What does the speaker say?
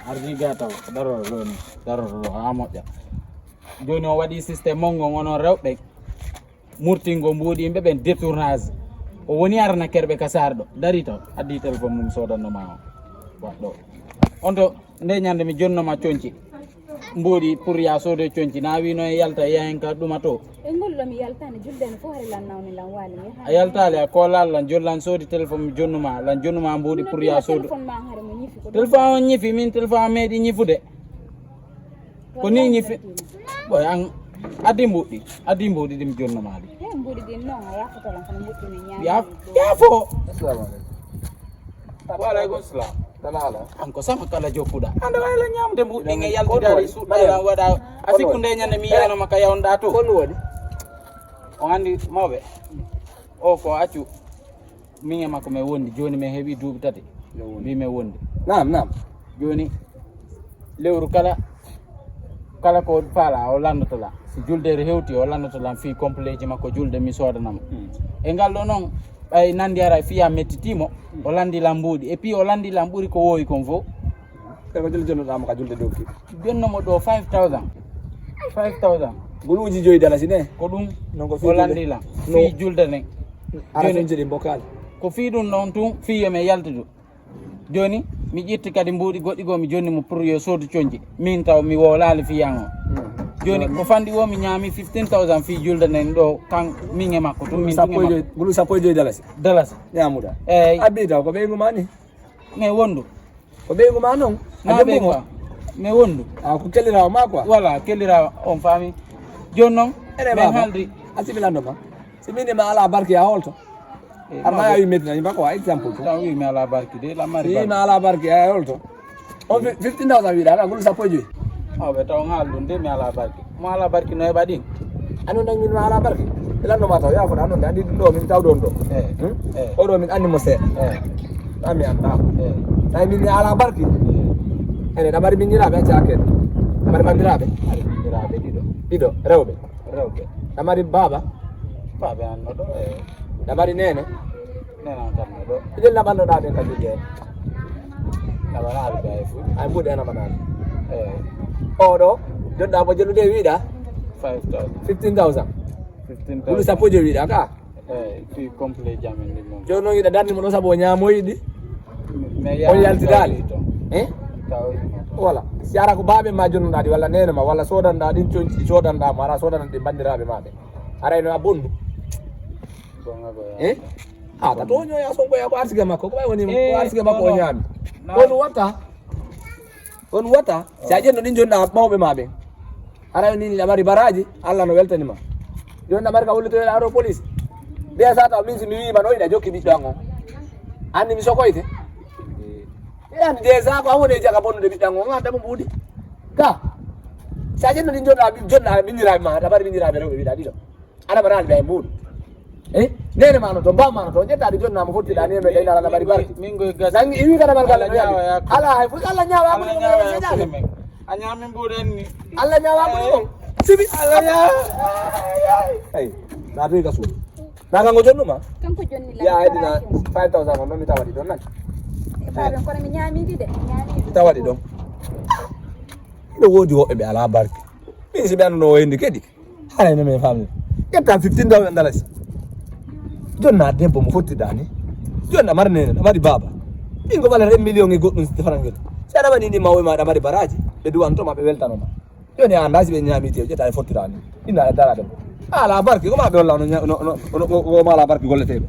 ardigata daro loni daro ha moƴƴa joni o waɗi systéme mongo ngono rewɓe murtingo mbuuɗi yimɓe ɓen détournage o woni arana kerɓe kasar ɗo dari taw addi téléphone mum sodannoma o waɗɗo on to nde ñande mi jonnoma coñci mbuuɗi pour ya soode coñci na wino e yalta yahen ka ɗuma to e ngolɗo mi yaltani juldene fof hari lan nawni lan waali mi a yaltali a kolal lan jollan soodi téléphone mi jonnuma lan jonnuma mbuuɗi pour ya soodu téléphone ma hare mo ñifi ko téléphone o ñifi min téléphone a meeɗi ñifude ko ni ñifi ɓoy an addi mbuuɗi ɗi mi jonnoma ɗi e mbuuɗi ɗin noon a yafotolan kono mbuɗɗine yaafo assalamu aleykum waaleykum salam tana ala hanko sama kala jokkuɗa anda wayla ñamde mbuɗɗi e yaltidari suɗɗa waɗa a sikku nde ñande mi yiyanoma ka yawnɗa to holno waɗi o andi mawɓe o ko accu min e makko mi wondi joni mi heeɓi duuɓi tati mbimi wondi nam joni lewru kala ko faala o landotola si juldere hewti o landotolan fi complet ji makko julde mi sodanamo e ngal ɗo noon ɓay nandi ara fiya mettitimo o landilam mbuuɗi et puis o landilam ɓuuri ko wowi kon fof e ko joli jonnoɗamo ka julde dow ki jonnomo ɗo 5000 guluuji joyi dalasi ne ko ɗum non ko o landilam fi julde nden ara jeɗi bokkali ko fi ɗum ɗon tun fiyomi yaltudu joni mi ƴitti kadi mbuuɗi goɗɗi goo mi jonni mo pour yo soodu coñji min taw mi wolali fiyan o joni ko fandi o mi ñaami 15000 fi julde nden ɗo kan min e makko tum min gulu sappo e joyi dalasi ñamuɗa eyyi abbi taw ko ɓeygu ma ni mais wondu ko ɓeygu ma noon na ɓeygu mais wondu ko kellirawo ma quoi voilà kellirawo on faami joni noon min haaldi a sibilanno ma si minima ala barke a holto arma wi medina ba ko exemple to taw wi mi ala barki de la mari wi ma ala barke a holto on 15000 wiɗa gulu sappo e joyi awɓe taw haal ɗum de mi ala barki mo ala barki no heɓa ɗin anon tan min ma ala barke ilanndoma taw yafoɗa noon de andi ɗum ɗo min taw ɗon ɗo oɗo min anndi mo seeɗa ɗa mi annda tawi min mi ala barki ene ɗamari miñiraɓe acca hakkede ɗamari bandiraɓe bandiraɓe ɗiɗo rewɓe ɗamari baba anno ɗo ɗamari nene nenan tanno ɗo ɗiɗel naɓannoɗa ɓen kadi ƴeen naɓanaɓe ɓe ay fuu ay mbuɗe naɓanaɓe oɗo jonɗa mo jellude wiiɗa 15000 ɓuuri sappo joyi wiiɗa ka eyyi fi complet jamin ɗin noon joni noon yiɗa darni mo ɗo saabu o ñamoyiɗi on yaltidali voilà si ara ko baɓe ma jonnoɗa ɗi walla nene ma walla sodanɗa ɗin coñci sodanɗamo ara sodanat ɗi bandiraɓe maɓe arayno a bondu ka to ñoya sonkoya ko arsigue makko ko ɓay woni ko arsigue makko o ñaami on watta si a ƴenno ɗin jonɗa mawɓe ma ɓen ara ni ɗamari baraji Allah no weltanima joni ɗamari ka hollitoyɗa aɗo police mbiya sa taw min si mi wima no yiɗa jokki ɓiɗɗo an on anni mi sokoyte andi déjà ko woni jaga bonnude ɓiɗɗan on gandamo mbuuɗi ka si a ƴenno ɗin jonɗa miñiraɓe ma ɗamari miñiraɓe rewɓe wiɗa ɗiɗo aɗa ɓarani ɓe mbuuɗi nene ma no to mbamma no to ƴettaɗi jonnama fottiɗa ni ɓe ɗaynala ɗamari barki nangi iwi ka ɗamal galle ala hay fof Allah ñawaɓuɗe seeɗade a ñaami mbuuɗen ni Allah ñawaɓuɗe on sibi eyi sa toyi ka suudu na kanko jonnuma kanko jonni ya heddina 5000 on ɗon mi tawaɗi ɗon nani baɓen kono mi ñaamiɗi de mi tawaɗi ɗon ino woodi woɓɓe ɓe ala barke min si ɓe anduno o henndi kedi harayno min famni ƴetta 15000 dalasi jonna debbo mo fottiɗa ni joni ɗamari nene ɗamari baba min ko ɓalata 1 million e goɗɗum franguel si aɗa waɗi ni mawɓe ma ɗamari baraji ɓe duwantoma ɓe weltanoma joni a anda si ɓe ñaamite ƴetta e fottiɗa ni inna e daraɗemo ala barke ko ma ɓe holla no ma ala barke golleteɓe